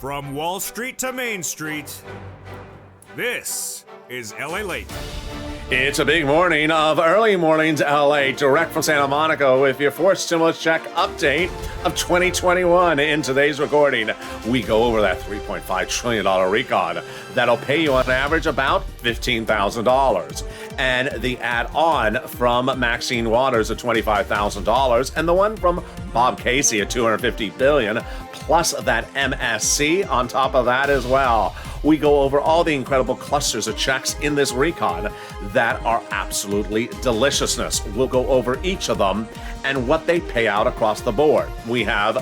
From Wall Street to Main Street, this is Lalate. It's a big morning of early mornings LA, direct from Santa Monica with your fourth stimulus check update of 2021. In today's recording, we go over that $3.5 trillion recon that'll pay you on average about $15,000. And the add-on from Maxine Waters at $25,000 and the one from Bob Casey at $250 billion, plus that MSC on top of that as well. We go over all the incredible clusters of checks in this recon that are absolutely deliciousness. We'll go over each of them and what they pay out across the board. We have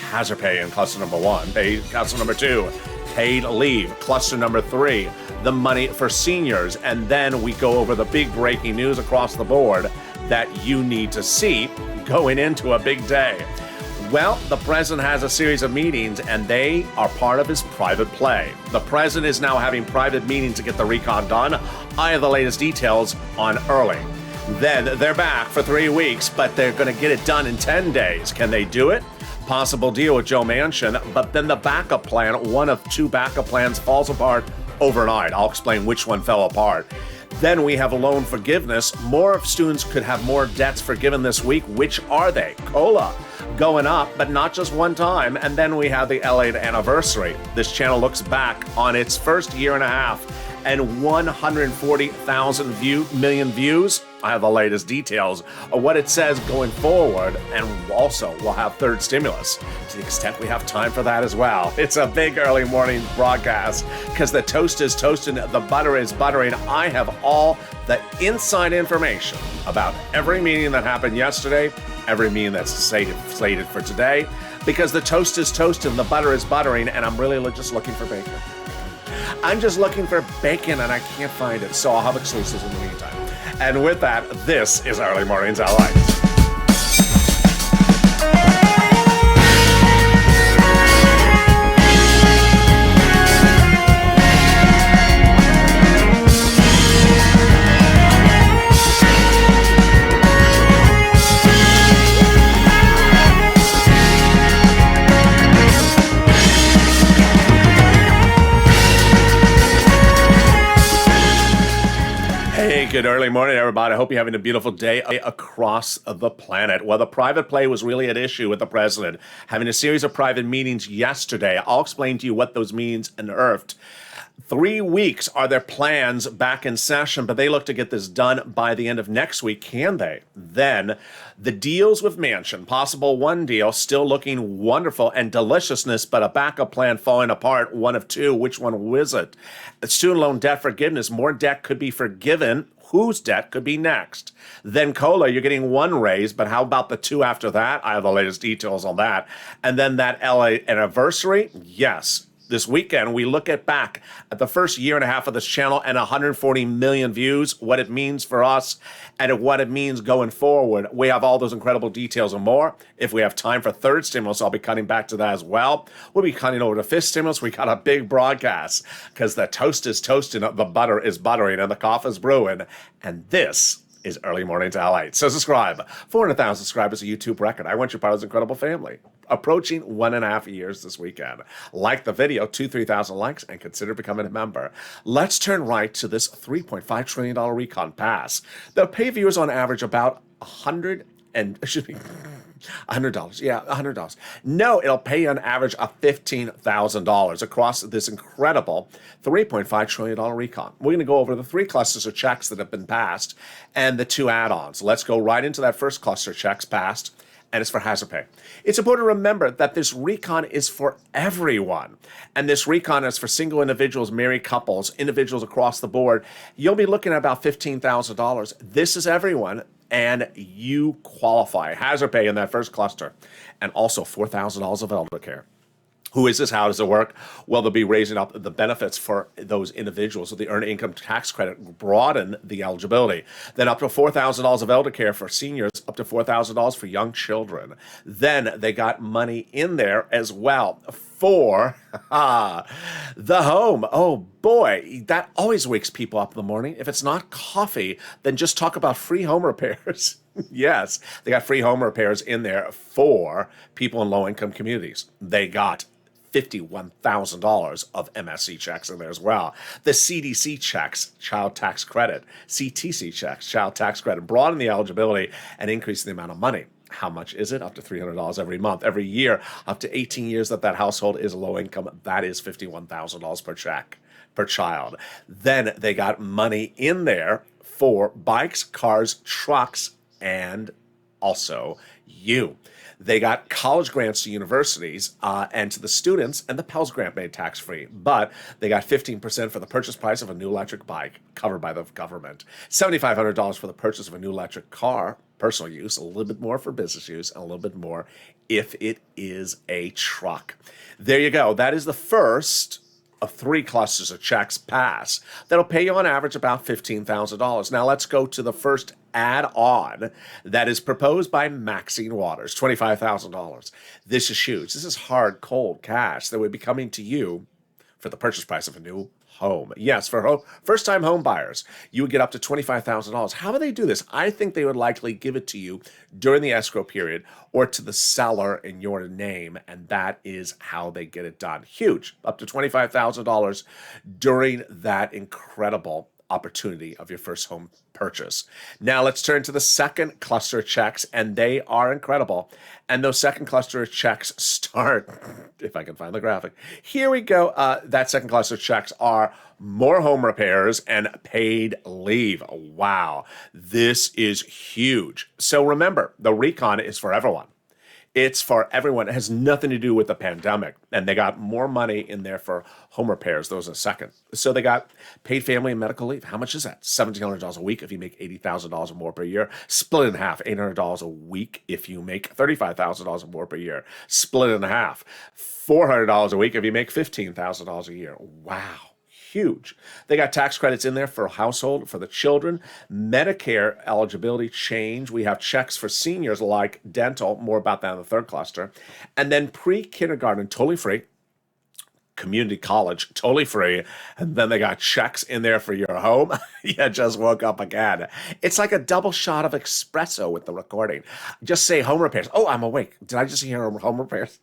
hazard pay in cluster number 1, cluster number 2, paid leave, cluster number 3, the money for seniors, and then we go over the big breaking news across the board that you need to see going into a big day. Well, the president has a series of meetings, and they are part of his private play. The president is now having private meetings to get the recon done. I have the latest details on early. Then they're back for 3 weeks, but they're going to get it done in 10 days. Can they do it? Possible deal with Joe Manchin, but then the backup plan, one of 2 backup plans, falls apart overnight. I'll explain which one fell apart. Then we have loan forgiveness. More students could have more debts forgiven this week. Which are they? COLA going up, but not just one time. And then we have the LA anniversary. This channel looks back on its first year and a half and 140,000 million views. I have the latest details of what it says going forward, and also we'll have third stimulus to the extent we have time for that as well. It's a big early morning broadcast because the toast is toasting, the butter is buttering. I have all the inside information about every meeting that happened yesterday, every meeting that's slated for today, because the toast is toasting, the butter is buttering, and I'm really just looking for bacon. I'm just looking for bacon and I can't find it, so I'll have exclusives in the meantime. And with that, this is Early Mornings LA. Hey, good early morning, everybody. I hope you're having a beautiful day across the planet. Well, the private play was really at issue with the president having a series of private meetings yesterday. I'll explain to you what those means unearthed. 3 weeks are their plans back in session, but they look to get this done by the end of next week. Can they? Then the deals with Manchin, possible one deal, still looking wonderful and deliciousness, but a backup plan falling apart, one of 2. Which one was it? Student loan debt forgiveness, more debt could be forgiven. Whose debt could be next? Then COLA, you're getting 1 raise, but how about the 2 after that? I have the latest details on that. And then that LA anniversary, yes. This weekend, we look back at the first year and a half of this channel and 140 million views, what it means for us and what it means going forward. We have all those incredible details and more. If we have time for third stimulus, I'll be cutting back to that as well. We'll be cutting over to fifth stimulus. We got a big broadcast because the toast is toasting, the butter is buttering, and the coffee is brewing. And this is Early Mornings LA. So subscribe. 400,000 subscribers, a YouTube record. I want you part of this incredible family. Approaching 1.5 years this weekend. Like the video, 3,000 likes, and consider becoming a member. Let's turn right to this $3.5 trillion recon pass. They'll pay viewers on average about $100. Yeah, $100. No, it'll pay on average of $15,000 across this incredible $3.5 trillion recon. We're going to go over the 3 clusters of checks that have been passed and the 2 add-ons. Let's go right into that first cluster of checks passed, and it's for hazard pay. It's important to remember that this recon is for everyone. And this recon is for single individuals, married couples, individuals across the board. You'll be looking at about $15,000. This is everyone, and you qualify. Hazard pay in that first cluster, and also $4,000 of elder care. Who is this? How does it work? Well, they'll be raising up the benefits for those individuals. So the earned income tax credit broaden the eligibility. Then up to $4,000 of elder care for seniors, up to $4,000 for young children. Then they got money in there as well for the home. Oh boy, that always wakes people up in the morning. If it's not coffee, then just talk about free home repairs. Yes, they got free home repairs in there for people in low-income communities. They got $51,000 of MSC checks in there as well. The CDC checks, child tax credit, CTC checks, child tax credit, broaden the eligibility and increase the amount of money. How much is it? Up to $300 every month, every year, up to 18 years that household is low income. That is $51,000 per check per child. Then they got money in there for bikes, cars, trucks, and also you. They got college grants to universities and to the students, and the Pell Grant made tax-free. But they got 15% for the purchase price of a new electric bike, covered by the government. $7,500 for the purchase of a new electric car, personal use, a little bit more for business use, and a little bit more if it is a truck. There you go. That is the first of 3 clusters of checks pass. That'll pay you on average about $15,000. Now let's go to the first add-on that is proposed by Maxine Waters, $25,000. This is huge. This is hard, cold cash that would be coming to you for the purchase price of a new home. Yes, for first-time home buyers, you would get up to $25,000. How would they do this? I think they would likely give it to you during the escrow period or to the seller in your name, and that is how they get it done. Huge, up to $25,000 during that incredible opportunity of your first home purchase. Now let's turn to the second cluster of checks, and they are incredible. And those second cluster of checks start, if I can find the graphic. Here we go. That second cluster of checks are more home repairs and paid leave. Wow, this is huge. So remember, the recon is for everyone. It's for everyone. It has nothing to do with the pandemic. And they got more money in there for home repairs. Those in a second. So they got paid family and medical leave. How much is that? $1,700 a week if you make $80,000 or more per year. Split it in half. $800 a week if you make $35,000 or more per year. Split it in half. $400 a week if you make $15,000 a year. Wow. Huge. They got tax credits in there for household, for the children, Medicare eligibility change. We have checks for seniors like dental, more about that in the third cluster. And then pre-kindergarten, totally free. Community college, totally free. And then they got checks in there for your home. You just woke up again. It's like a double shot of espresso with the recording. Just say home repairs. Oh, I'm awake. Did I just hear home repairs?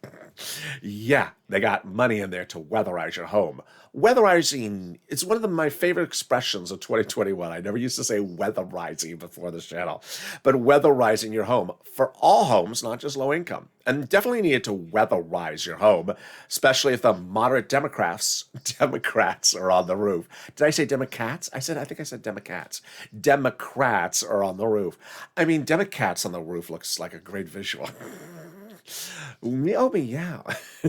Yeah, they got money in there to weatherize your home. Weatherizing, it's one of my favorite expressions of 2021. I never used to say weatherizing before this channel, but weatherizing your home for all homes, not just low income. And definitely needed to weatherize your home, especially if the moderate Democrats are on the roof. Did I say Democrats? I think I said Democrats. Democrats are on the roof. I mean, Democrats on the roof looks like a great visual. Oh, yeah.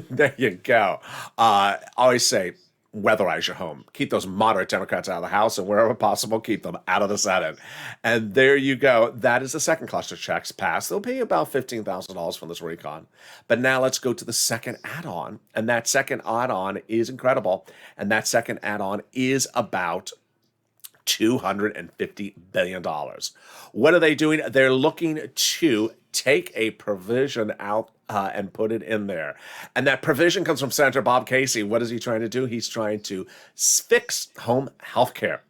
There you go. I always say, weatherize your home. Keep those moderate Democrats out of the House, and wherever possible, keep them out of the Senate. And there you go. That is the second cluster checks passed. They'll pay you about $15,000 from this recon. But now let's go to the second add-on. And that second add-on is incredible. And that second add-on is about $250 billion. What are they doing? They're looking to take a provision out and put it in there. And that provision comes from Senator Bob Casey. What is he trying to do? He's trying to fix home health care.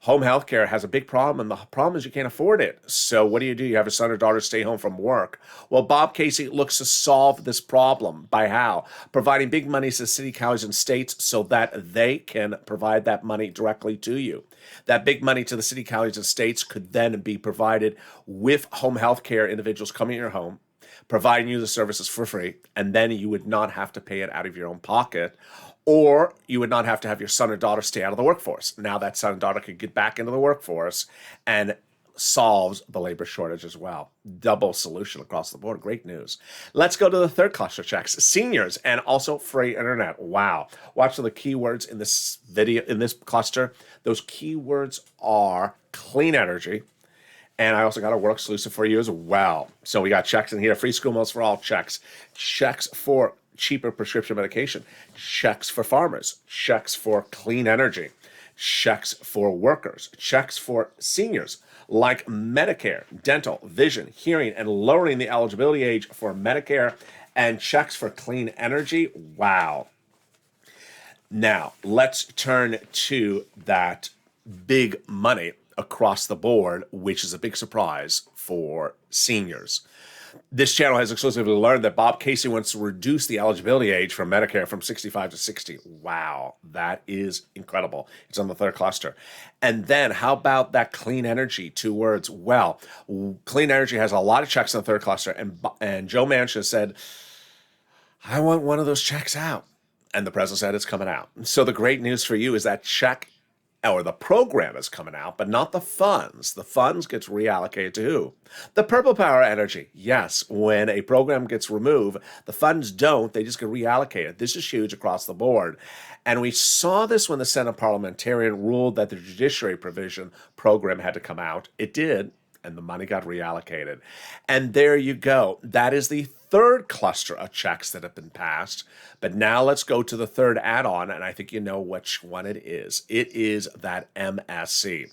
Home health care has a big problem, and the problem is you can't afford it. So what do? You have a son or daughter stay home from work. Well, Bob Casey looks to solve this problem by how? Providing big monies to city, counties, and states so that they can provide that money directly to you. That big money to the city, counties, and states could then be provided with home health care individuals coming to your home, providing you the services for free, and then you would not have to pay it out of your own pocket, or you would not have to have your son or daughter stay out of the workforce. Now that son and daughter could get back into the workforce and solves the labor shortage as well. Double solution across the board. Great news. Let's go to the third cluster checks. Seniors and also free internet. Wow. Watch the keywords in this video, in this cluster. Those keywords are clean energy. And I also got a work exclusive for you as well. So we got checks in here. Free school meals for all checks. Checks for cheaper prescription medication. Checks for farmers. Checks for clean energy. Checks for workers. Checks for seniors like Medicare, dental, vision, hearing, and lowering the eligibility age for Medicare. And checks for clean energy. Wow. Now, let's turn to that big money across the board, which is a big surprise for seniors. This channel has exclusively learned that Bob Casey wants to reduce the eligibility age for Medicare from 65 to 60. Wow, that is incredible. It's on the third cluster. And then how about that clean energy? 2 words. Well, clean energy has a lot of checks in the third cluster. And Joe Manchin said, I want one of those checks out. And the president said it's coming out. So the great news for you is that check or the program is coming out, but not the funds. The funds gets reallocated to who? The Purple Power Energy. Yes, when a program gets removed, the funds don't. They just get reallocated. This is huge across the board. And we saw this when the Senate parliamentarian ruled that the judiciary provision program had to come out. It did, and the money got reallocated. And there you go. That is the third cluster of checks that have been passed. But now let's go to the third add-on, and I think you know which one it is. It is that MSC.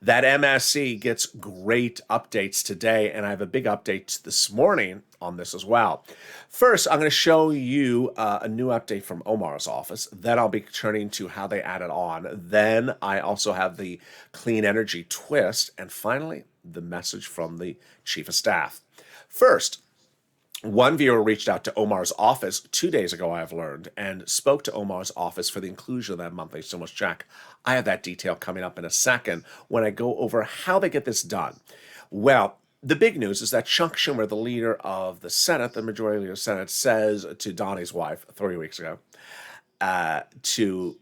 That MSC gets great updates today, and I have a big update this morning on this as well. First, I'm going to show you a new update from Omar's office. Then I'll be turning to how they added on. Then I also have the clean energy twist. And finally, the message from the chief of staff. First, one viewer reached out to Omar's office 2 days ago, I have learned, and spoke to Omar's office for the inclusion of that monthly stimulus check. I have that detail coming up in a second when I go over how they get this done. Well, the big news is that Chuck Schumer, the leader of the Senate, the majority leader of the Senate, says to Donnie's wife 3 weeks ago, to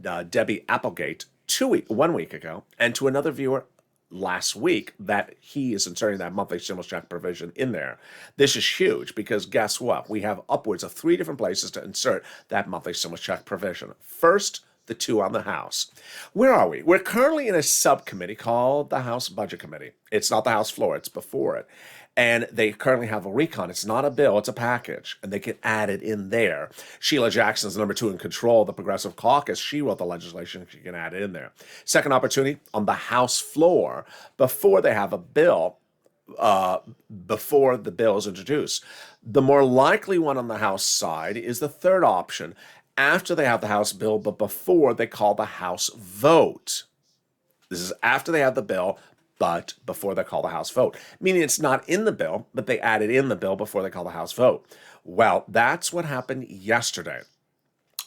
Debbie Applegate 1 week ago, and to another viewer last week, that he is inserting that monthly stimulus check provision in there. This is huge because guess what? We have upwards of 3 different places to insert that monthly stimulus check provision. First, the 2 on the House. Where are we? We're currently in a subcommittee called the House Budget Committee. It's not the House floor, it's before it. And they currently have a recon. It's not a bill, it's a package. And they can add it in there. Sheila Jackson's number 2 in control of the Progressive Caucus. She wrote the legislation. She can add it in there. Second opportunity on the House floor before they have a bill, before the bill is introduced. The more likely one on the House side is the third option after they have the House bill, but before they call the House vote. This is after they have the bill, but before they call the House vote, meaning it's not in the bill, but they add it in the bill before they call the House vote. Well, that's what happened yesterday.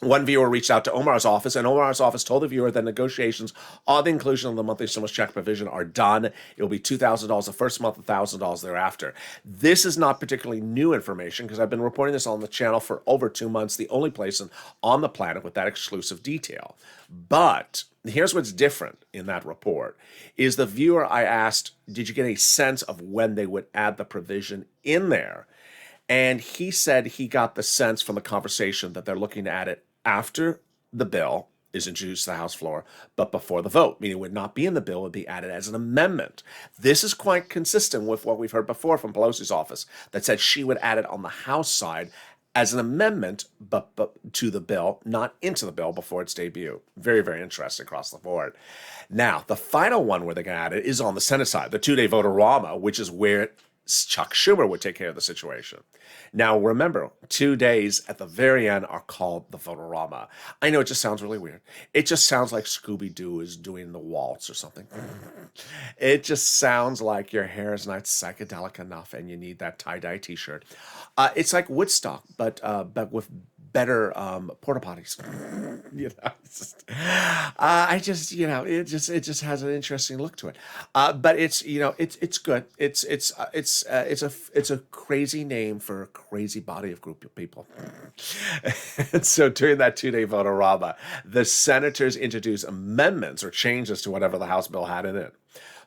One viewer reached out to Omar's office, and Omar's office told the viewer that negotiations on the inclusion of the monthly stimulus check provision are done. It will be $2,000 the first month, $1,000 thereafter. This is not particularly new information because I've been reporting this on the channel for over 2 months, the only place on the planet with that exclusive detail. But here's what's different in that report is the viewer I asked, did you get a sense of when they would add the provision in there? And he said he got the sense from the conversation that they're looking to add it after the bill is introduced to the House floor, but before the vote, meaning it would not be in the bill, it would be added as an amendment. This is quite consistent with what we've heard before from Pelosi's office that said she would add it on the House side as an amendment, but to the bill, not into the bill before its debut. Very, very interesting across the board. Now, the final one where they can add it is on the Senate side, the 2-day vote-a-rama, which is where Chuck Schumer would take care of the situation. Now, remember, 2 days at the very end are called the vote-a-rama. I know it just sounds really weird. It just sounds like Scooby-Doo is doing the waltz or something. It just sounds like your hair is not psychedelic enough and you need that tie-dye t-shirt. It's like Woodstock, but with better porta potties. It just has an interesting look to it. But it's good. It's a crazy name for a crazy body of group of people. And so during that 2-day vote-a-rama, the senators introduce amendments or changes to whatever the House bill had in it.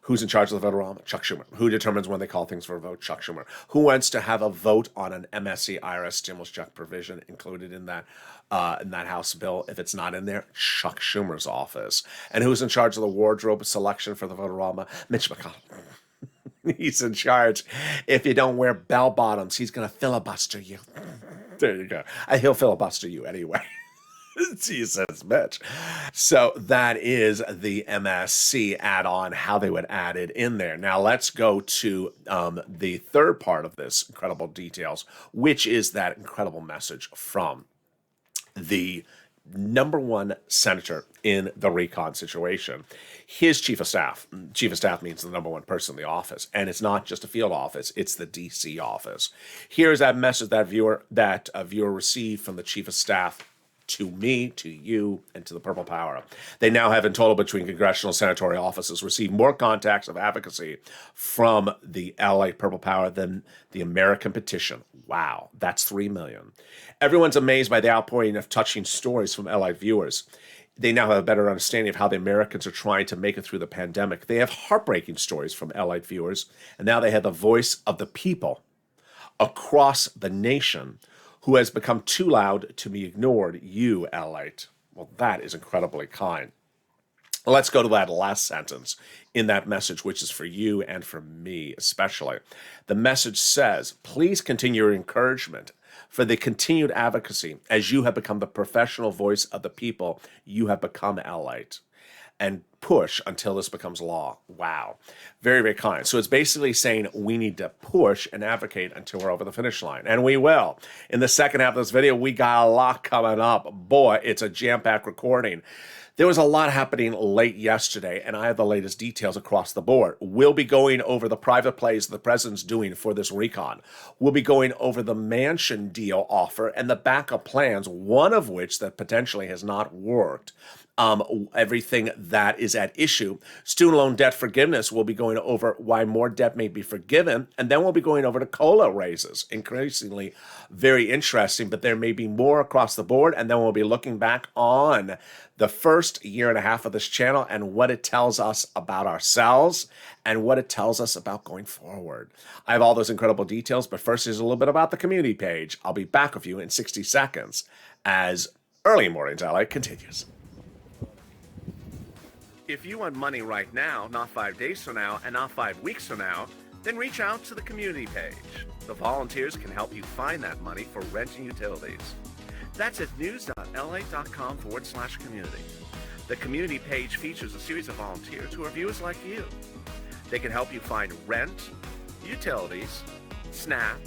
Who's in charge of the vote-a-rama? Chuck Schumer. Who determines when they call things for a vote? Chuck Schumer. Who wants to have a vote on an MSC IRS stimulus check provision included in that House bill? If it's not in there, Chuck Schumer's office. And who's in charge of the wardrobe selection for the vote-a-rama? Mitch McConnell. He's in charge. If you don't wear bell bottoms, he's going to filibuster you. There you go. He'll filibuster you anyway. Jesus, Mitch. So that is the MSC add-on, how they would add it in there. Now let's go to the third part of this incredible details, which is that incredible message from the number one senator in the recon situation. His chief of staff means the number one person in the office, and it's not just a field office, it's the DC office. Here's that message that a viewer received from the chief of staff to me, to you, and to the Purple Power. They now have in total between congressional and senatorial offices received more contacts of advocacy from the LA Purple Power than the American petition. Wow, that's 3 million. Everyone's amazed by the outpouring of touching stories from LA viewers. They now have a better understanding of how the Americans are trying to make it through the pandemic. They have heartbreaking stories from LA viewers, and now they have the voice of the people across the nation who has become too loud to be ignored, you, Lalate. Well, that is incredibly kind. Let's go to that last sentence in that message, which is for you and for me especially. The message says, please continue your encouragement for the continued advocacy as you have become the professional voice of the people you have become, Lalate. And push until this becomes law. Wow. Very, very kind. So it's basically saying we need to push and advocate until we're over the finish line. And we will. In the second half of this video, we got a lot coming up. Boy, it's a jam-packed recording. There was a lot happening late yesterday, and I have the latest details across the board. We'll be going over the private plays the president's doing for this recon. We'll be going over the mansion deal offer and the backup plans, one of which that potentially has not worked. Everything that is at issue. Student loan debt forgiveness, we'll be going over why more debt may be forgiven, and then we'll be going over to COLA raises. Increasingly very interesting, but there may be more across the board, and then we'll be looking back on the first year and a half of this channel and what it tells us about ourselves and what it tells us about going forward. I have all those incredible details, but first here's a little bit about the community page. I'll be back with you in 60 seconds as Early Mornings LA continues. If you want money right now, not 5 days from now, and not 5 weeks from now, then reach out to the community page. The volunteers can help you find that money for rent and utilities. That's at news.la.com/community. The community page features a series of volunteers who are viewers like you. They can help you find rent, utilities, SNAP,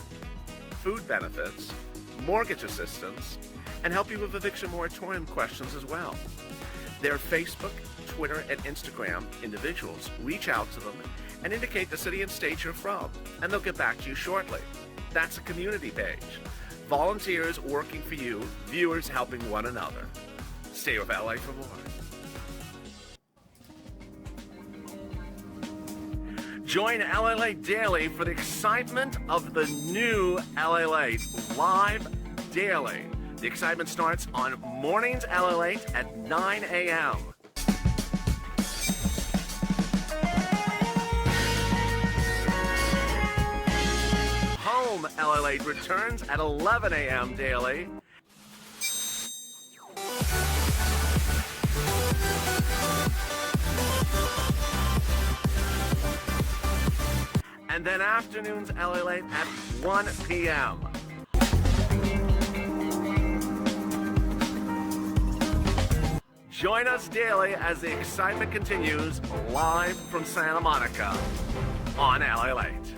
food benefits, mortgage assistance, and help you with eviction moratorium questions as well. Their Facebook, Twitter, and Instagram individuals reach out to them and indicate the city and state you're from, and they'll get back to you shortly. That's a community page. Volunteers working for you, viewers helping one another. Stay with LA for more. Join Lalate Daily for the excitement of the new Lalate live daily. The excitement starts on Mornings Lalate at 9 a.m. Home Lalate returns at 11 a.m. daily. And then afternoons Lalate at 1 p.m. Join us daily as the excitement continues live from Santa Monica on Lalate.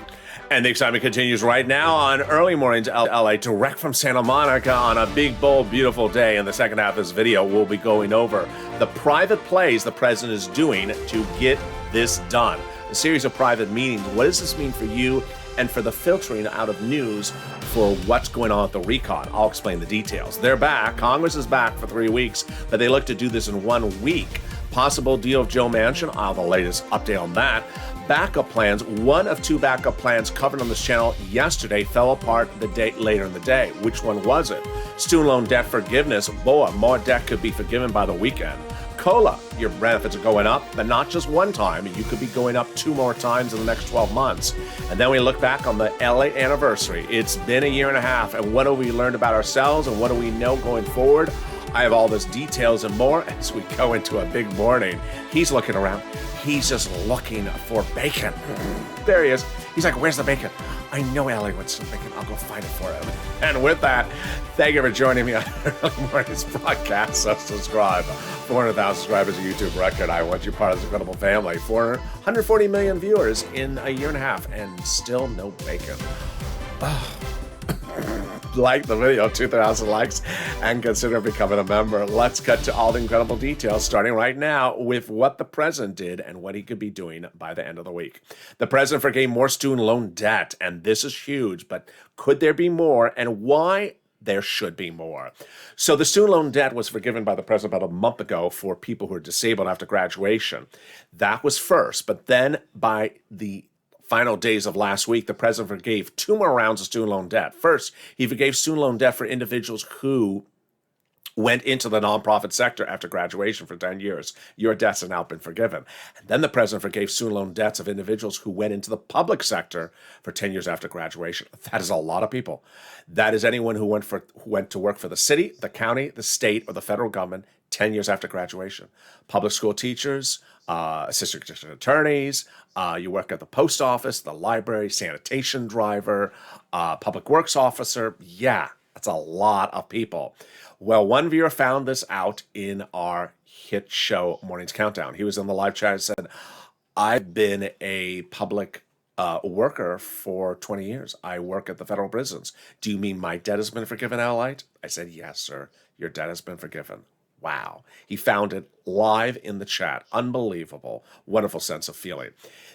And the excitement continues right now on Early Mornings LA, direct from Santa Monica on a big, bold, beautiful day. In the second half of this video, we'll be going over the private plays the president is doing to get this done. A series of private meetings. What does this mean for you and for the filtering out of news for what's going on with the recon? I'll explain the details. They're back. Congress is back for 3 weeks, but they look to do this in 1 week. Possible deal of Joe Manchin. I'll have the latest update on that. Backup plans. One of 2 backup plans covered on this channel yesterday fell apart the day later in the day. Which one was it? Student loan debt forgiveness. Boy, more debt could be forgiven by the weekend. COLA, your benefits are going up, but not just one time. You could be going up 2 more times in the next 12 months. And then we look back on the LA anniversary. It's been a year and a half, and what have we learned about ourselves, and what do we know going forward? I have all those details and more as we go into a big morning. He's looking around. He's just looking for bacon. There he is. He's like, where's the bacon? I know Allie wants some bacon. I'll go find it for him. And with that, thank you for joining me on Early Mornings broadcast. So subscribe. 400,000 subscribers, a YouTube record. I want you part of this incredible family. 140 million viewers in a year and a half, and still no bacon. Oh. like the video, 2,000 likes, and consider becoming a member. Let's cut to all the incredible details, starting right now with what the president did and what he could be doing by the end of the week. The president forgave more student loan debt, and this is huge, but could there be more, and why there should be more? So the student loan debt was forgiven by the president about a month ago for people who are disabled after graduation. That was first, but then by the final days of last week, the president forgave 2 more rounds of student loan debt. First, he forgave student loan debt for individuals who went into the nonprofit sector after graduation for 10 years. Your debts have now been forgiven. And then the president forgave student loan debts of individuals who went into the public sector for 10 years after graduation. That is a lot of people. That is anyone who went to work for the city, the county, the state, or the federal government 10 years after graduation. Public school teachers, assistant district attorneys, you work at the post office, the library, sanitation driver, public works officer. Yeah, that's a lot of people. Well, one viewer found this out in our hit show, Morning's Countdown. He was in the live chat and said, I've been a public worker for 20 years. I work at the federal prisons. Do you mean my debt has been forgiven, Lalate? I said, yes, sir. Your debt has been forgiven. Wow. He found it live in the chat. Unbelievable. Wonderful sense of feeling.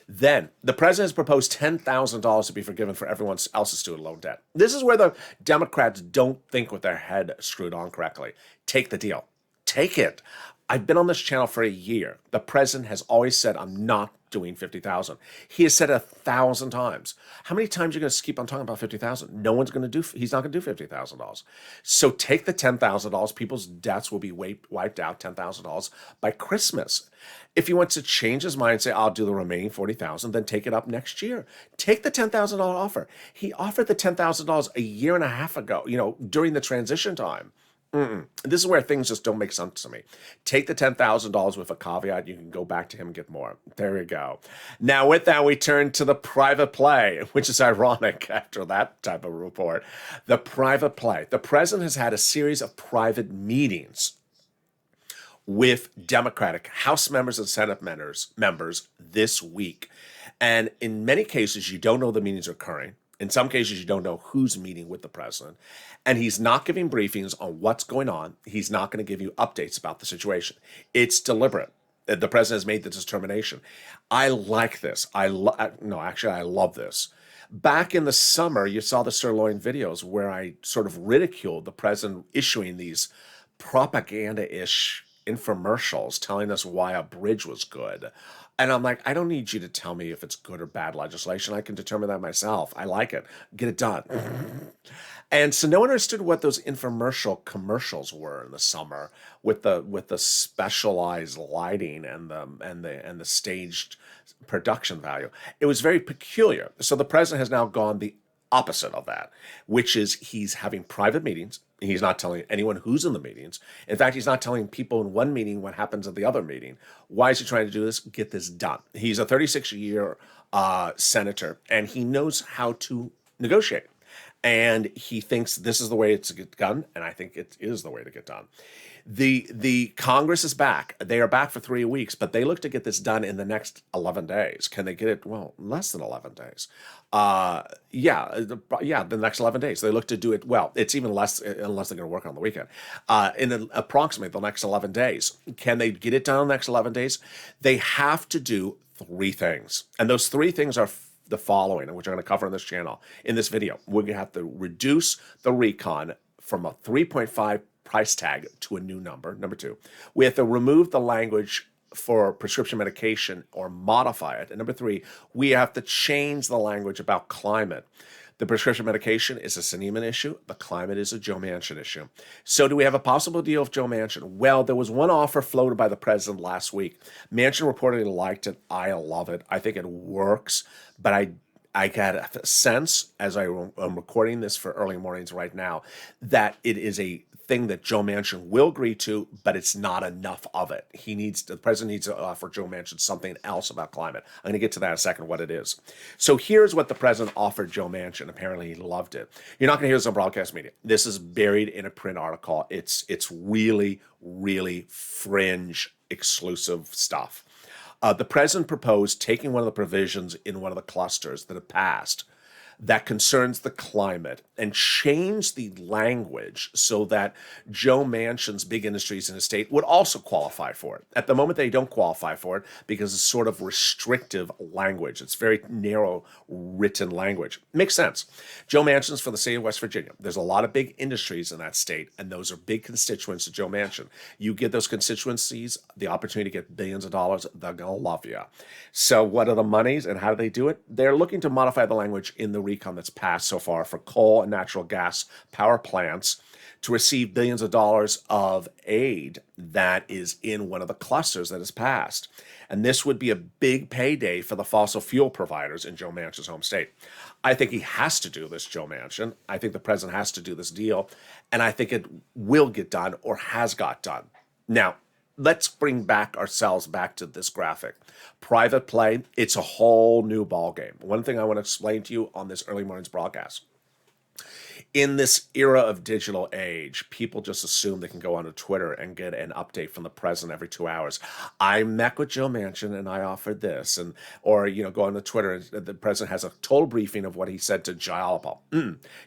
Then the president has proposed $10,000 to be forgiven for everyone else's student loan debt. This is where the Democrats don't think with their head screwed on correctly. Take the deal. Take it. I've been on this channel for a year. The president has always said, I'm not doing 50,000. He has said it 1,000 times. How many times are you going to keep on talking about 50,000? No one's going to do, he's not going to do $50,000. So take the $10,000. People's debts will be wiped out, $10,000 by Christmas. If he wants to change his mind and say, I'll do the remaining 40,000, then take it up next year. Take the $10,000 offer. He offered the $10,000 a year and a half ago, during the transition time. This is where things just don't make sense to me. Take the $10,000 with a caveat. You can go back to him and get more. There you go. Now, with that, we turn to the private play, which is ironic after that type of report. The private play. The president has had a series of private meetings with Democratic House members and Senate members this week. And in many cases, you don't know the meetings are occurring. In some cases, you don't know who's meeting with the president. And he's not giving briefings on what's going on. He's not going to give you updates about the situation. It's deliberate. The president has made the determination. I like this. I love this. Back in the summer, you saw the sirloin videos where I sort of ridiculed the president issuing these propaganda-ish infomercials telling us why a bridge was good. And I'm like, I don't need you to tell me if it's good or bad legislation. I can determine that myself. I like it. Get it done. And so no one understood what those infomercial commercials were in the summer with the specialized lighting and the staged production value. It was very peculiar. So the president has now gone the opposite of that, which is he's having private meetings. He's not telling anyone who's in the meetings. In fact, he's not telling people in one meeting what happens at the other meeting. Why is he trying to do this? Get this done. He's a 36-year senator, and he knows how to negotiate. And he thinks this is the way to get done, and I think it is the way to get done. The Congress is back. They are back for 3 weeks, but they look to get this done in the next 11 days. Can they get it? Well, less than 11 days. The next 11 days. They look to do it, well, it's even less unless they're going to work on the weekend. In approximately the next 11 days. Can they get it done in the next 11 days? They have to do 3 things. And those 3 things are the following, which I'm going to cover in this channel, in this video. We're going to have to reduce the recon from a 3.5 price tag to a new number. Number 2, we have to remove the language for prescription medication or modify it. And number 3, we have to change the language about climate. The prescription medication is a Sneeman issue. The climate is a Joe Manchin issue. So do we have a possible deal with Joe Manchin? Well, there was one offer floated by the president last week. Manchin reportedly liked it. I love it. I think it works. But I got a sense, as I'm recording this for early mornings right now, that it is a thing that Joe Manchin will agree to, but it's not enough of it. The president needs to offer Joe Manchin something else about climate. I'm going to get to that in a second, what it is. So here's what the president offered Joe Manchin. Apparently he loved it. You're not going to hear this on broadcast media. This is buried in a print article. It's really, really fringe exclusive stuff. The president proposed taking one of the provisions in one of the clusters that have passed that concerns the climate and change the language so that Joe Manchin's big industries in his state would also qualify for it. At the moment, they don't qualify for it because it's sort of restrictive language. It's very narrow written language. Makes sense. Joe Manchin's for the state of West Virginia. There's a lot of big industries in that state, and those are big constituents of Joe Manchin. You give those constituencies the opportunity to get billions of dollars, they're going to love you. So what are the monies and how do they do it? They're looking to modify the language in the recon that's passed so far for coal and natural gas power plants to receive billions of dollars of aid that is in one of the clusters that is passed. And this would be a big payday for the fossil fuel providers in Joe Manchin's home state. I think he has to do this, Joe Manchin. I think the president has to do this deal, and I think it will get done or has got done. Now, let's bring ourselves back to this graphic. Private play, it's a whole new ballgame. One thing I want to explain to you on this early morning's broadcast. In this era of digital age, people just assume they can go onto Twitter and get an update from the president every 2 hours. I met with Joe Manchin and I offered this, or go on to Twitter and the president has a total briefing of what he said to Jalapa.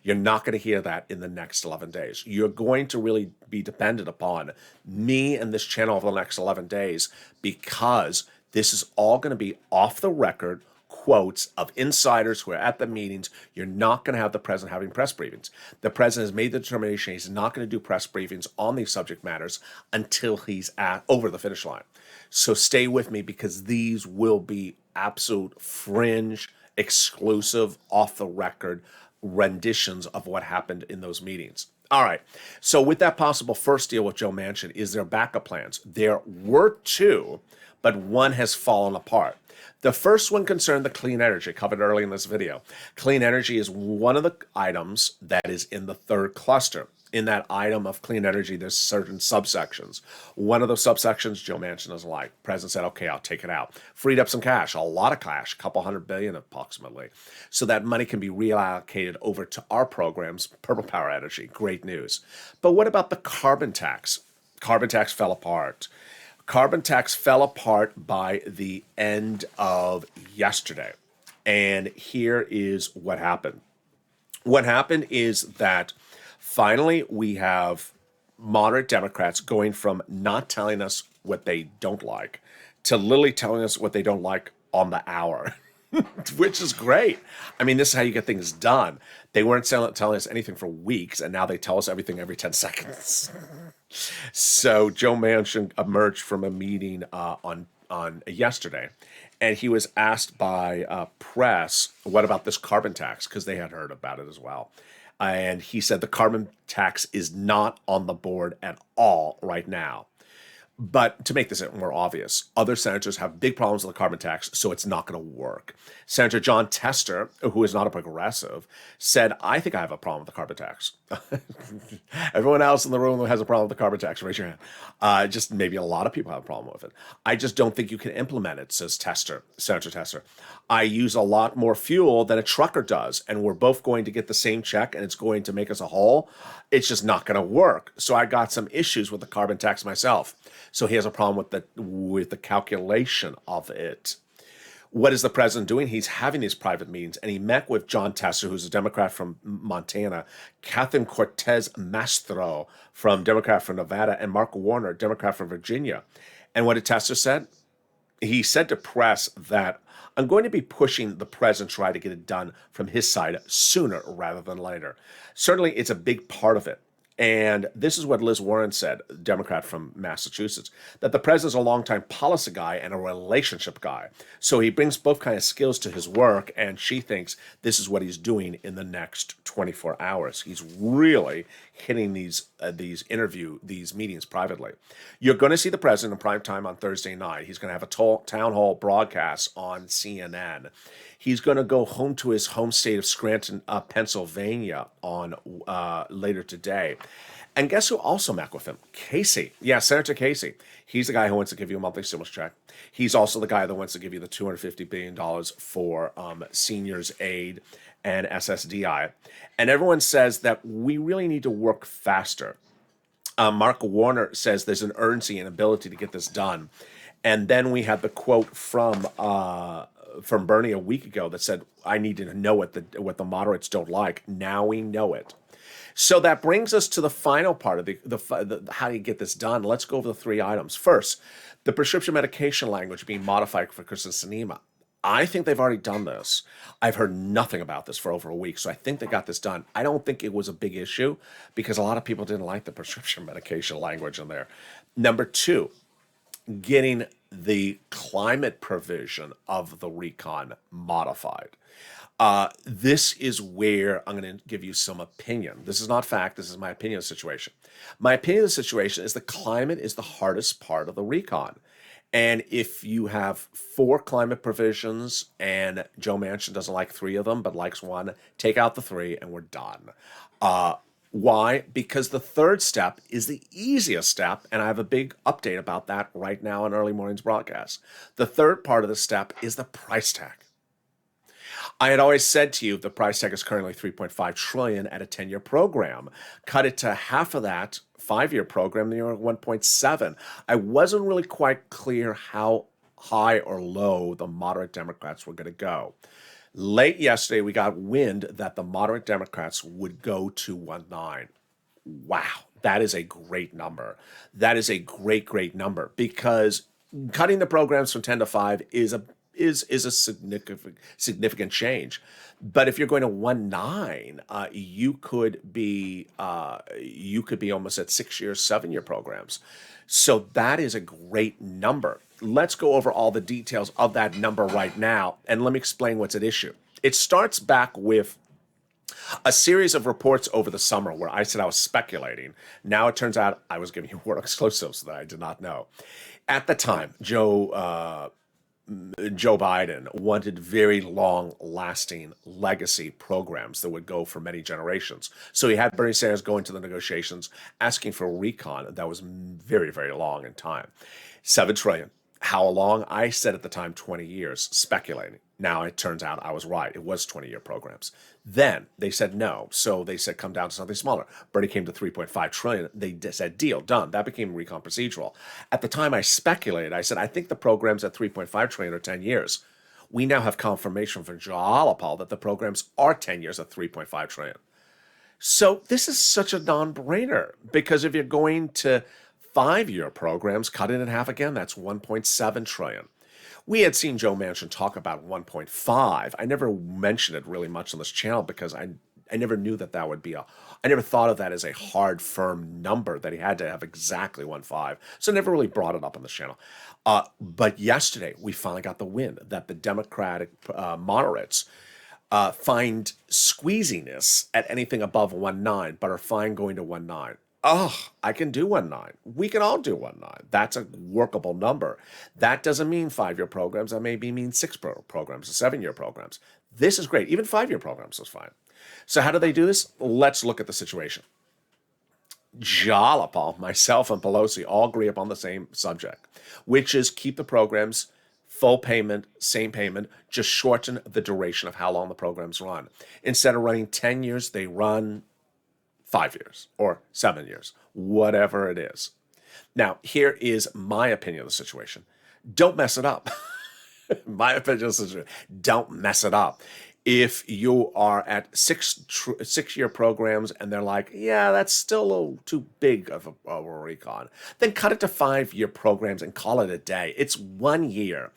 You're not going to hear that in the next 11 days. You're going to really be dependent upon me and this channel over the next 11 days because this is all going to be off the record quotes of insiders who are at the meetings. You're not going to have the president having press briefings. The president has made the determination he's not going to do press briefings on these subject matters until he's over the finish line. So stay with me because these will be absolute fringe, exclusive, off-the-record renditions of what happened in those meetings. All right. So with that possible first deal with Joe Manchin, is there backup plans? There were two, but one has fallen apart. The first one concerned the clean energy, covered early in this video. Clean energy is one of the items that is in the third cluster. In that item of clean energy, there's certain subsections. One of those subsections, Joe Manchin doesn't like. President said, okay, I'll take it out. Freed up some cash, a lot of cash, a couple $100 billion approximately. So that money can be reallocated over to our programs, Purple Power Energy, great news. But what about the carbon tax? Carbon tax fell apart. Carbon tax fell apart by the end of yesterday. And here is what happened. What happened is that finally we have moderate Democrats going from not telling us what they don't like to literally telling us what they don't like on the hour, which is great. I mean, this is how you get things done. They weren't telling us anything for weeks, and now they tell us everything every 10 seconds. So Joe Manchin emerged from a meeting on yesterday, and he was asked by press, what about this carbon tax? Because they had heard about it as well. And he said the carbon tax is not on the board at all right now. But to make this more obvious, other senators have big problems with the carbon tax, so it's not going to work. Senator John Tester, who is not a progressive, said, I think I have a problem with the carbon tax. Everyone else in the room who has a problem with the carbon tax, raise your hand. Just maybe a lot of people have a problem with it. I just don't think you can implement it, says Senator Tester. I use a lot more fuel than a trucker does, and we're both going to get the same check, and it's going to make us a whole. It's just not going to work. So I got some issues with the carbon tax myself. So he has a problem with the calculation of it. What is the president doing? He's having these private meetings, and he met with John Tester, who's a Democrat from Montana, Catherine Cortez Masto from Democrat from Nevada, and Mark Warner, Democrat from Virginia. And what did Tester said? He said to press that I'm going to be pushing the president to try to get it done from his side sooner rather than later. Certainly, it's a big part of it. And this is what Liz Warren said, Democrat from Massachusetts, that the president's a longtime policy guy and a relationship guy. So he brings both kinds of skills to his work, and she thinks this is what he's doing in the next 24 hours. He's really hitting these meetings privately. You're going to see the president in prime time on Thursday night. He's going to have a town hall broadcast on CNN. He's going to go home to his home state of Scranton, Pennsylvania on later today. And guess who also met with him? Casey. Yeah, Senator Casey. He's the guy who wants to give you a monthly stimulus check. He's also the guy that wants to give you the $250 billion for seniors aid and SSDI. And everyone says that we really need to work faster. Mark Warner says there's an urgency and ability to get this done. And then we have the quote from from Bernie a week ago that said, I need to know what the moderates don't like. Now we know it. So that brings us to the final part of the how do you get this done. Let's go over the three items. First, the prescription medication language being modified for Kristofferson. I think they've already done this. I've heard nothing about this for over a week, so I think they got this done. I don't think it was a big issue because a lot of people didn't like the prescription medication language in there. Number two, getting the climate provision of the recon modified. This is where I'm going to give you some opinion. This is not fact. This is my opinion of the situation. My opinion of the situation is the climate is the hardest part of the recon. And if you have 4 climate provisions and Joe Manchin doesn't like 3 of them but likes 1, take out the 3 and we're done. Why? Because the third step is the easiest step, and I have a big update about that right now on Early Morning's broadcast. The third part of the step is the price tag. I had always said to you the price tag is currently $3.5 trillion at a 10-year program. Cut it to half of that 5-year program, then you're at 1.7. I wasn't really quite clear how high or low the moderate Democrats were going to go. Late yesterday, we got wind that the moderate Democrats would go to 1.9. Wow, that is a great number. That is a great number because cutting the programs from 10 to 5 is a significant change. But if you're going to 1.9, you could be almost at 6-year, 7-year programs. So that is a great number. Let's go over all the details of that number right now, and let me explain what's at issue. It starts back with a series of reports over the summer where I said I was speculating. Now it turns out I was giving you world exclusives that I did not know. At the time, Joe Biden wanted very long-lasting legacy programs that would go for many generations. So he had Bernie Sanders go into the negotiations asking for a recon that was very, very long in time. $7 trillion. How long? I said at the time 20 years, speculating. Now it turns out I was right. It was 20-year programs. Then they said no. So they said come down to something smaller. Bernie came to $3.5 trillion. They said deal, done. That became recon procedural. At the time I speculated, I said, I think the program's at $3.5 trillion or 10 years. We now have confirmation from Lalate that the programs are 10 years at $3.5 trillion. So this is such a non-brainer because if you're going to 5-year programs, cut it in half again, that's $1.7 trillion. We had seen Joe Manchin talk about 1.5. I never mentioned it really much on this channel because I never knew that would be I never thought of that as a hard, firm number that he had to have exactly 1.5. So I never really brought it up on this channel. But yesterday, we finally got the win that the Democratic moderates find squeeziness at anything above 1.9, but are fine going to 1.9. Oh, I can do 1.9. We can all do 1.9. That's a workable number. That doesn't mean 5-year programs. That maybe mean 6 programs or 7-year programs. This is great. Even 5-year programs is fine. So how do they do this? Let's look at the situation. Jalapal, myself, and Pelosi all agree upon the same subject, which is keep the programs full payment, same payment, just shorten the duration of how long the programs run. Instead of running 10 years, they run 5 years or 7 years, whatever it is. Now, here is my opinion of the situation. Don't mess it up. My opinion of the situation. Don't mess it up. If you are at 6-year programs and they're like, yeah, that's still a little too big of a recon, then cut it to 5-year programs and call it a day. It's 1 year.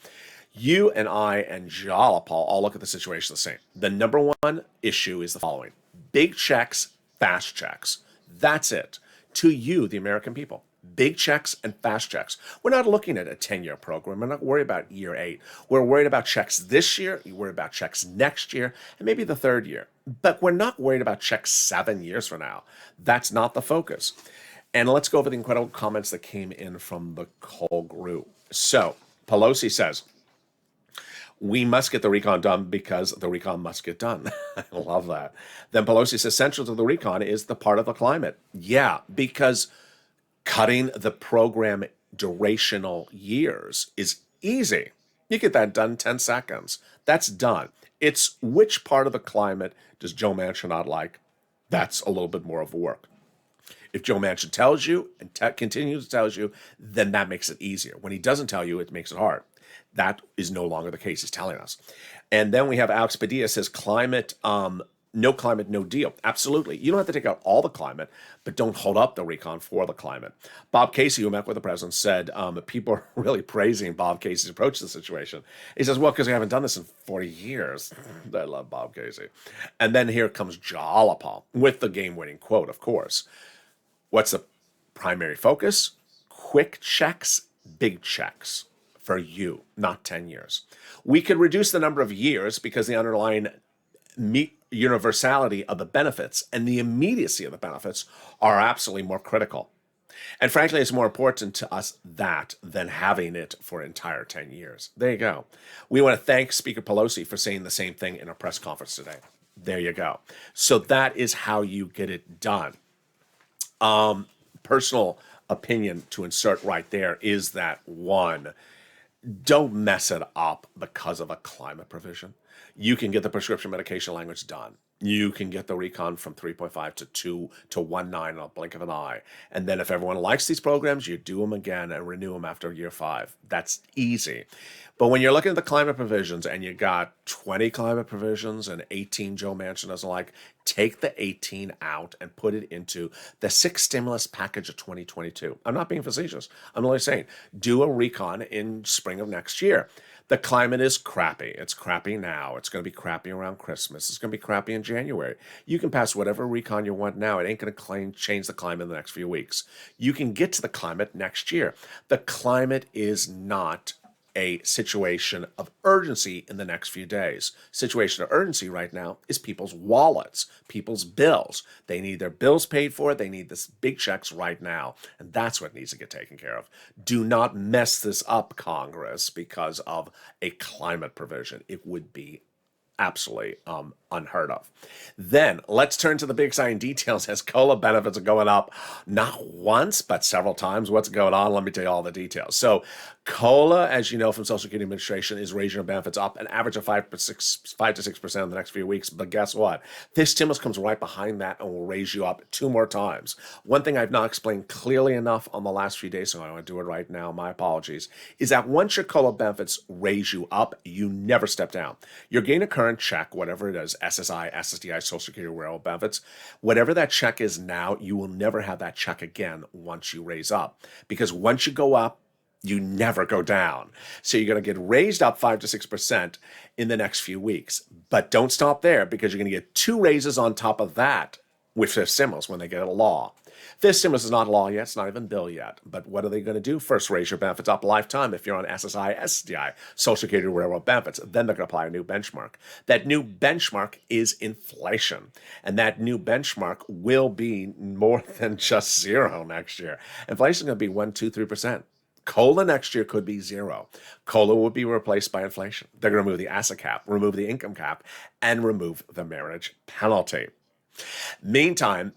You and I and Jalapal all look at the situation the same. The number one issue is the following. Big checks, fast checks. That's it. To you, the American people. Big checks and fast checks. We're not looking at a 10-year program. We're not worried about year 8. We're worried about checks this year. You're worried about checks next year and maybe the 3rd year. But we're not worried about checks 7 years from now. That's not the focus. And let's go over the incredible comments that came in from the whole group. So Pelosi says, we must get the recon done because the recon must get done. I love that. Then Pelosi says central to the recon is the part of the climate. Yeah, because cutting the program durational years is easy. You get that done in 10 seconds. That's done. It's which part of the climate does Joe Manchin not like? That's a little bit more of work. If Joe Manchin tells you and continues to tell you, then that makes it easier. When he doesn't tell you, it makes it hard. That is no longer the case, he's telling us. And then we have Alex Padilla says no climate, no deal. Absolutely. You don't have to take out all the climate, but don't hold up the recon for the climate. Bob Casey, who met with the president, said people are really praising Bob Casey's approach to the situation. He says, well, because we haven't done this in 40 years. I love Bob Casey. And then here comes Jalapa with the game-winning quote, of course. What's the primary focus? Quick checks, big checks for you, not 10 years. We could reduce the number of years because the underlying universality of the benefits and the immediacy of the benefits are absolutely more critical. And frankly, it's more important to us that than having it for an entire 10 years. There you go. We want to thank Speaker Pelosi for saying the same thing in a press conference today. There you go. So that is how you get it done. Personal opinion to insert right there is that, one, don't mess it up because of a climate provision. You can get the prescription medication language done. You can get the recon from 3.5 to 2 to 1.9 in a blink of an eye. And then if everyone likes these programs, you do them again and renew them after year 5. That's easy. But when you're looking at the climate provisions and you got 20 climate provisions and 18 Joe Manchin doesn't like, take the 18 out and put it into the 6 stimulus package of 2022. I'm not being facetious. I'm only saying do a recon in spring of next year. The climate is crappy. It's crappy now. It's going to be crappy around Christmas. It's going to be crappy in January. You can pass whatever recon you want now. It ain't going to change the climate in the next few weeks. You can get to the climate next year. The climate is not a situation of urgency in the next few days. Situation of urgency right now is people's wallets, people's bills. They need their bills paid for. They need this big checks right now. And that's what needs to get taken care of. Do not mess this up, Congress, because of a climate provision. It would be absolutely unheard of. Then let's turn to the big exciting details as COLA benefits are going up not once, but several times. What's going on? Let me tell you all the details. So COLA, as you know from Social Security Administration, is raising your benefits up an average of 5 to 6% in the next few weeks. But guess what? This stimulus comes right behind that and will raise you up 2 more times. One thing I've not explained clearly enough on the last few days, so I want to do it right now, my apologies, is that once your COLA benefits raise you up, you never step down. You're getting a current check, whatever it is, SSI, SSDI, Social Security, rural benefits, whatever that check is now, you will never have that check again once you raise up. Because once you go up, you never go down. So you're going to get raised up 5 to 6% in the next few weeks. But don't stop there, because you're going to get 2 raises on top of that with fifth stimulus when they get a law. Fifth stimulus is not a law yet. It's not even a bill yet. But what are they going to do? First, raise your benefits up a lifetime if you're on SSI, SSDI, Social Security, railroad benefits. Then they're going to apply a new benchmark. That new benchmark is inflation. And that new benchmark will be more than just 0 next year. Inflation is going to be 1, 2, 3%. COLA next year could be 0. COLA will be replaced by inflation. They're going to remove the asset cap, remove the income cap, and remove the marriage penalty. Meantime,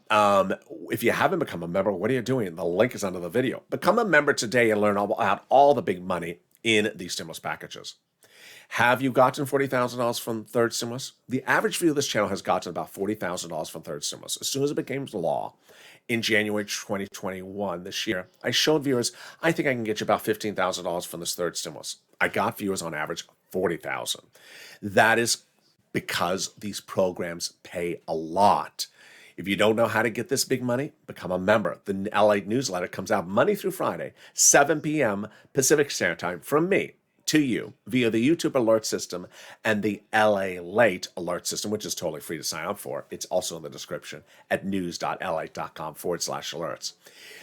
if you haven't become a member, what are you doing? The link is under the video. Become a member today and learn about all the big money in these stimulus packages. Have you gotten $40,000 from third stimulus? The average view of this channel has gotten about $40,000 from third stimulus. As soon as it became law in January 2021, this year, I showed viewers, I think I can get you about $15,000 from this third stimulus. I got viewers on average $40,000. That is because these programs pay a lot. If you don't know how to get this big money, become a member. The Lalate newsletter comes out Monday through Friday, 7 p.m. Pacific Standard Time from me to you via the YouTube alert system and the Lalate alert system, which is totally free to sign up for. It's also in the description at news.lalate.com/alerts.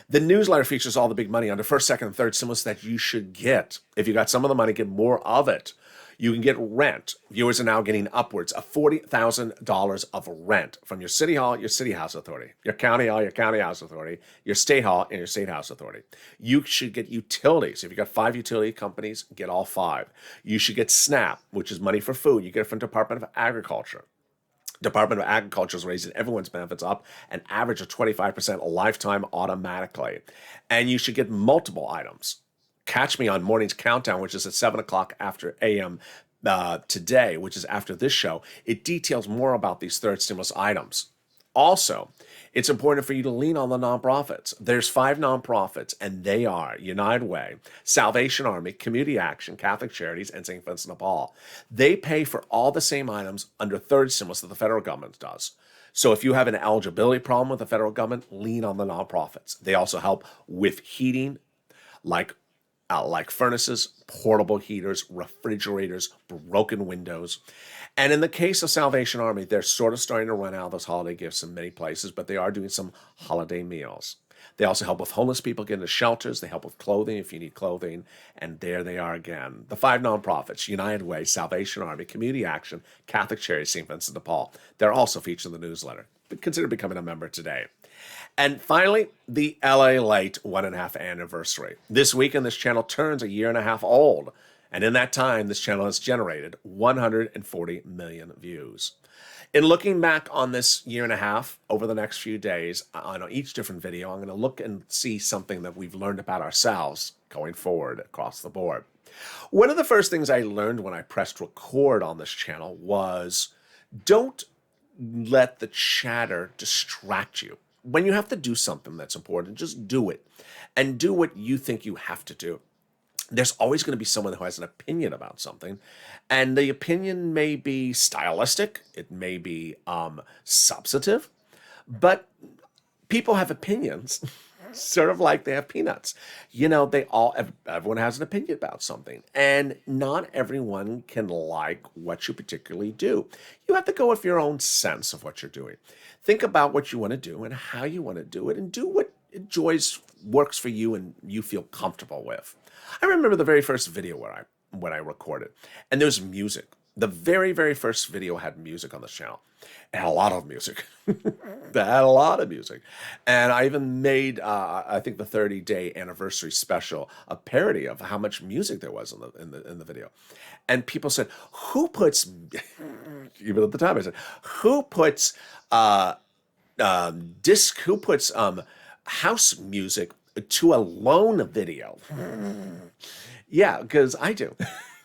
The newsletter features all the big money under first, second, and third stimulus that you should get. If you got some of the money, get more of it. You can get rent. Viewers are now getting upwards of $40,000 of rent from your city hall, your city house authority, your county hall, your county house authority, your state hall, and your state house authority. You should get utilities. If you've got 5 utility companies, get all 5. You should get SNAP, which is money for food. You get it from Department of Agriculture. Department of Agriculture is raising everyone's benefits up an average of 25% a lifetime automatically. And you should get multiple items. Catch me on Morning's Countdown, which is at 7 o'clock after a.m. Today, which is after this show. It details more about these third stimulus items. Also, It's important for you to lean on the nonprofits. There's 5 nonprofits, and they are United Way, Salvation Army, Community Action, Catholic Charities, and St. Vincent de Paul. They pay for all the same items under third stimulus that the federal government does. So if you have an eligibility problem with the federal government, lean on the nonprofits. They also help with heating, like furnaces, portable heaters, refrigerators, broken windows. And in the case of Salvation Army, they're sort of starting to run out of those holiday gifts in many places, but they are doing some holiday meals. They also help with homeless people get into shelters. They help with clothing if you need clothing. And there they are again. The 5 nonprofits, United Way, Salvation Army, Community Action, Catholic Charities, St. Vincent de Paul. They're also featured in the newsletter. Consider becoming a member today. And finally, the Lalate 1.5 anniversary. This weekend, this channel turns a year and a half old. And in that time, this channel has generated 140 million views. In looking back on this year and a half, over the next few days, on each different video, I'm going to look and see something that we've learned about ourselves going forward across the board. One of the first things I learned when I pressed record on this channel was don't let the chatter distract you. When you have to do something that's important, just do it. And do what you think you have to do. There's always going to be someone who has an opinion about something, and the opinion may be stylistic, it may be substantive, but people have opinions, sort of like they have peanuts. You know, everyone has an opinion about something, and not everyone can like what you particularly do. You have to go with your own sense of what you're doing. Think about what you want to do and how you want to do it, and do what works for you and you feel comfortable with. I remember the very first video when I recorded, and there was music. The very, very first video had music on the channel. It had a lot of music. It had a lot of music. And I even made, I think, the 30-day anniversary special, a parody of how much music there was in the video. And people said, who puts, even at the time I said, who puts house music to a loan video? Yeah, because I do.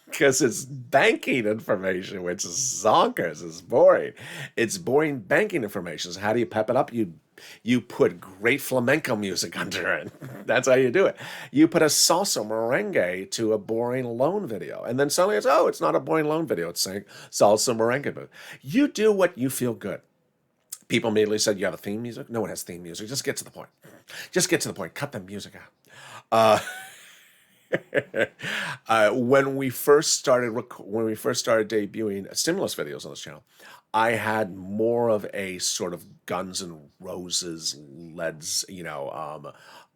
Because it's banking information, which is zonkers. It's boring. It's boring banking information. So how do you pep it up? You put great flamenco music under it. That's how you do it. You put a salsa merengue to a boring loan video. And then suddenly it's not a boring loan video. It's saying salsa merengue. You do what you feel good. People immediately said, you have a theme music? No one has theme music. Just get to the point. Just get to the point. Cut the music out. When we first started debuting stimulus videos on this channel, I had more of a sort of Guns N' Roses,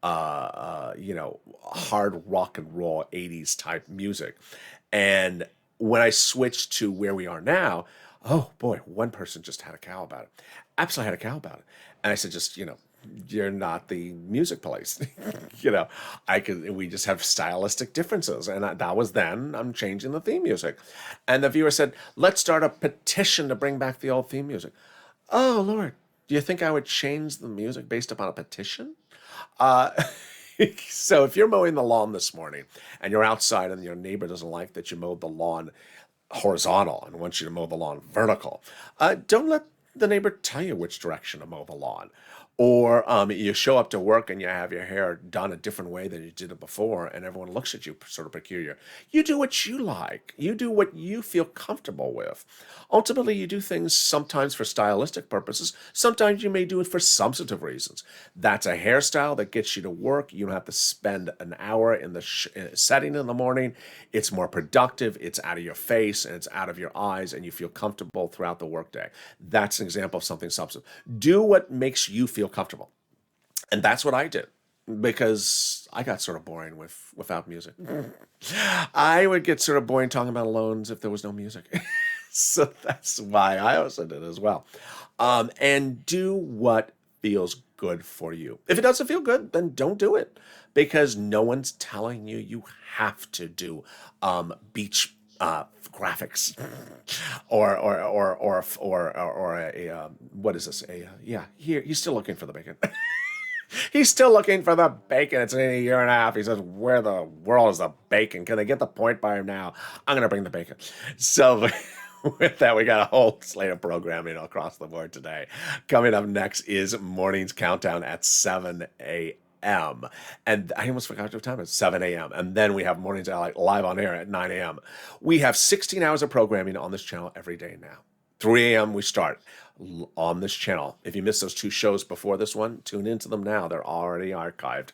hard rock and roll 80s type music. And when I switched to where we are now, oh boy, one person just had a cow about it. Absolutely had a cow about it. And I said, you're not the music police. We just have stylistic differences. And that was then. I'm changing the theme music. And the viewer said, let's start a petition to bring back the old theme music. Oh, Lord, do you think I would change the music based upon a petition? So if you're mowing the lawn this morning and you're outside and your neighbor doesn't like that you mowed the lawn horizontal and wants you to mow the lawn vertical, don't let the neighbor tell you which direction to mow the lawn. Or you show up to work and you have your hair done a different way than you did it before, and everyone looks at you sort of peculiar. You do what you like. You do what you feel comfortable with. Ultimately, you do things sometimes for stylistic purposes. Sometimes you may do it for substantive reasons. That's a hairstyle that gets you to work. You don't have to spend an hour in the setting in the morning. It's more productive. It's out of your face and it's out of your eyes, and you feel comfortable throughout the workday. That's an example of something substantive. Do what makes you feel comfortable. And that's what I did, because I got sort of boring without music. I would get sort of boring talking about loans if there was no music. So that's why I also did it as well. And do what feels good for you. If it doesn't feel good, then don't do it, because no one's telling you have to do beach graphics or a what is this? Here he's still looking for the bacon. He's still looking for the bacon. It's in a year and a half. He says, where the world is the bacon? Can they get the point by him now? I'm gonna bring the bacon. So with that, we got a whole slate of programming across the board today. Coming up next is Morning's Countdown at 7 a.m. And I almost forgot what time it's 7 a.m. And then we have Mornings live on air at 9 a.m. We have 16 hours of programming on this channel every day now. 3 a.m. we start on this channel. If you missed those 2 shows before this one, tune into them now. They're already archived.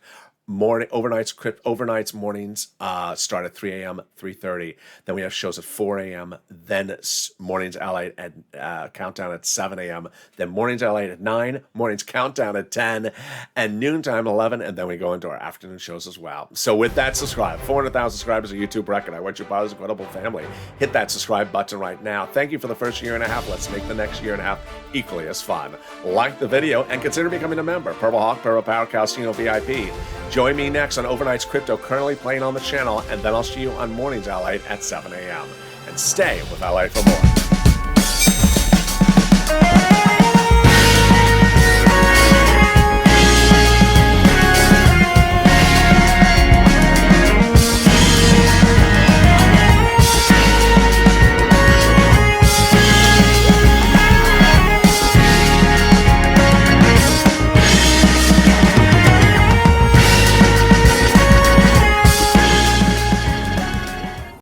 Overnights mornings start at 3 a.m., 3:30. Then we have shows at 4 a.m. Then Mornings Lalate at Countdown at 7 a.m. Then Mornings Lalate at 9. Mornings Countdown at 10. And noontime 11. And then we go into our afternoon shows as well. So with that, subscribe. 400,000 subscribers, a YouTube record. I want you part of this incredible family. Hit that subscribe button right now. Thank you for the first year and a half. Let's make the next year and a half equally as fun. Like the video and consider becoming a member. Purple Hawk, Purple Power, Calcino VIP. Join me next on Overnight's Crypto, currently playing on the channel, and then I'll see you on Mornings Lalate at 7 a.m. And stay with Lalate for more.